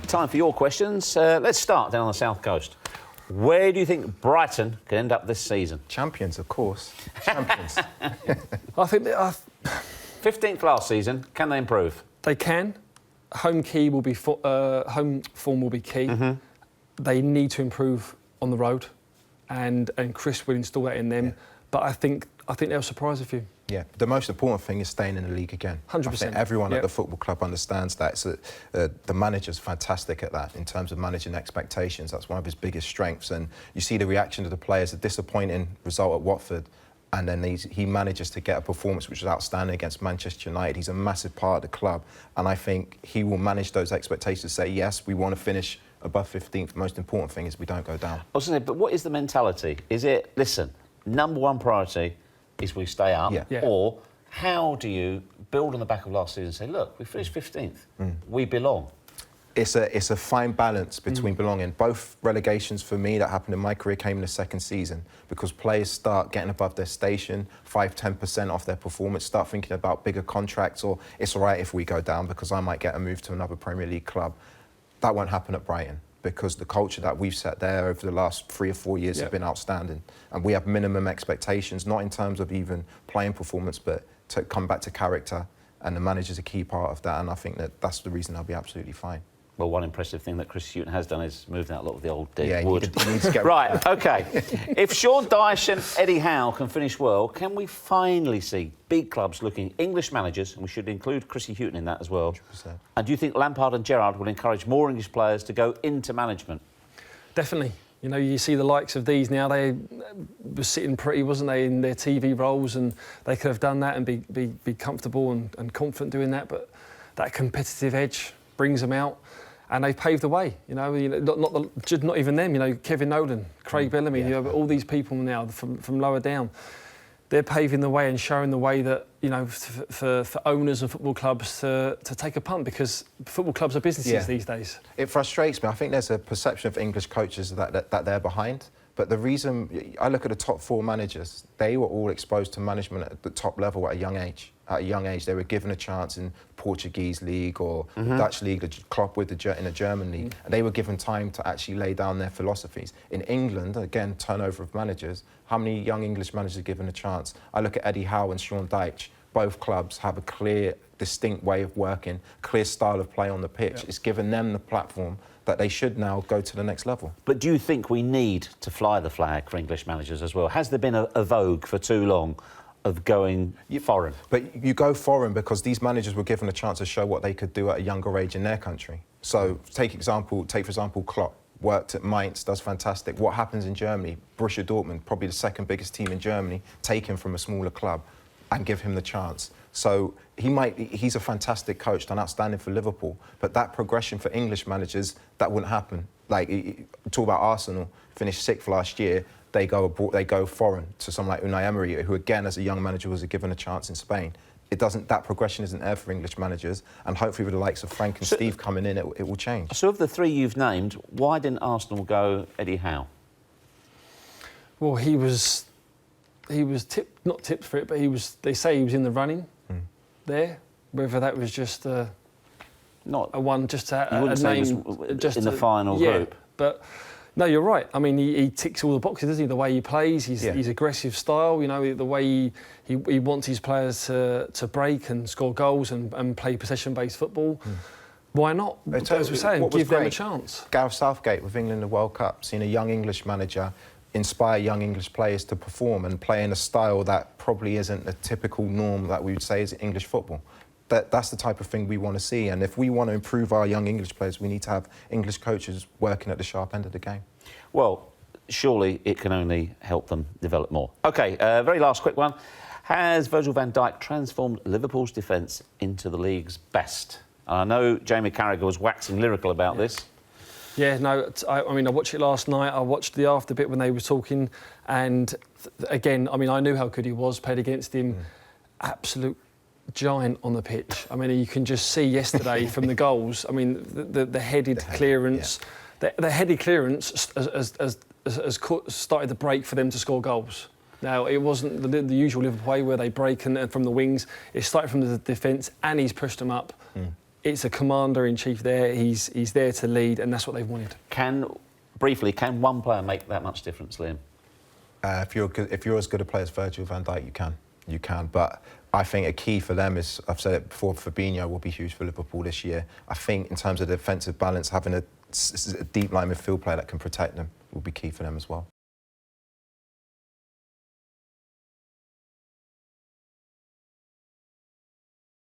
Time for your questions. Let's start down on the south coast. Where do you think Brighton can end up this season? Champions, of course. Champions. I think they are. 15th last season. Can they improve? They can. Home form will be key. Mm-hmm. They need to improve on the road, and Chris will install that in them. Yeah. But I think they'll surprise a few. Yeah, the most important thing is staying in the league again. 100%. I think everyone Yep. at the football club understands that. So, the manager's fantastic at that in terms of managing expectations. That's one of his biggest strengths. And you see the reaction of the players, a disappointing result at Watford, and then he manages to get a performance which was outstanding against Manchester United. He's a massive part of the club, and I think he will manage those expectations, say, yes, we want to finish above 15th. The most important thing is we don't go down. I was going to say, but what is the mentality? Is it, listen, number one priority is we stay up, Yeah. or how do you build on the back of last season and say, look, we finished 15th, we belong? It's a fine balance between belonging. Both relegations for me that happened in my career came in the second season because players start getting above their station, 5-10% off their performance, start thinking about bigger contracts, or it's all right if we go down because I might get a move to another Premier League club. That won't happen at Brighton, because the culture that we've set there over the last 3 or 4 years has been outstanding. And we have minimum expectations, not in terms of even playing performance, but to come back to character. And the manager's a key part of that. And I think that's the reason they'll be absolutely fine. Well, one impressive thing that Chris Hughton has done is moved out a lot of the old dead Yeah, wood. he needs to get Right, OK. If Sean Dyche and Eddie Howe can finish well, can we finally see big clubs looking English managers, and we should include Chrissy Hughton in that as well? 100%. And do you think Lampard and Gerrard will encourage more English players to go into management? Definitely. You know, you see the likes of these now. They were sitting pretty, wasn't they, in their TV roles, and they could have done that and be comfortable and confident doing that. But that competitive edge brings them out, and they've paved the way. You know, not even them. You know, Kevin Nolan, Craig Bellamy. You know, all these people now from lower down. They're paving the way and showing the way that, you know, for owners of football clubs to take a punt, because football clubs are businesses these days. It frustrates me. I think there's a perception of English coaches that they're behind. But the reason, I look at the top 4 managers, they were all exposed to management at the top level at a young age. At a young age, they were given a chance in Portuguese league or the Dutch league, the Klopp in the German league, and they were given time to actually lay down their philosophies. In England, again, turnover of managers, how many young English managers are given a chance? I look at Eddie Howe and Sean Dyche. Both clubs have a clear, distinct way of working, clear style of play on the pitch. It's given them the platform that they should now go to the next level. But do you think we need to fly the flag for English managers as well? Has there been a vogue for too long of going foreign? But you go foreign because these managers were given a chance to show what they could do at a younger age in their country. So take for example, Klopp. Worked at Mainz, does fantastic. What happens in Germany? Borussia Dortmund, probably the second biggest team in Germany, take him from a smaller club and give him the chance. So he's a fantastic coach, done outstanding for Liverpool, but that progression for English managers, that wouldn't happen. Like, talk about Arsenal, finished 6th last year, they go foreign to someone like Unai Emery, who again, as a young manager, was given a chance in Spain. That progression isn't there for English managers, and hopefully with the likes of Frank and Steve coming in, it will change. So of the 3 you've named, why didn't Arsenal go Eddie Howe? Well, he was not tipped for it, but they say he was in the running there. Whether that was just not a one, just a you wouldn't name, say he was just in the final group. But no, you're right. I mean, he ticks all the boxes, doesn't he? The way he plays, his aggressive style. You know, the way he wants his players to break and score goals and play possession-based football. Why not? As we're saying, give them a chance. Gareth Southgate with England in the World Cup, seeing a young English manager inspire young English players to perform and play in a style that probably isn't the typical norm that we would say is English football. That's the type of thing we want to see. And if we want to improve our young English players, we need to have English coaches working at the sharp end of the game. Well, surely it can only help them develop more. OK, very last quick one. Has Virgil van Dijk transformed Liverpool's defence into the league's best? And I know Jamie Carragher was waxing lyrical about this. Yeah, no, I mean, I watched it last night. I watched the after bit when they were talking. And again, I mean, I knew how good he was, played against him. Absolute giant on the pitch. I mean, you can just see yesterday from the goals. I mean, the headed clearance. The headed clearance has started the break for them to score goals. Now, it wasn't the usual Liverpool way where they break and from the wings. It started from the defence and he's pushed them up. it's a commander-in-chief there. He's there to lead, and that's what they've wanted. Can one player make that much difference, Liam? If you're as good a player as Virgil van Dijk, you can. But I think a key for them is, I've said it before, Fabinho will be huge for Liverpool this year. I think in terms of defensive balance, having a deep line midfield player that can protect them will be key for them as well.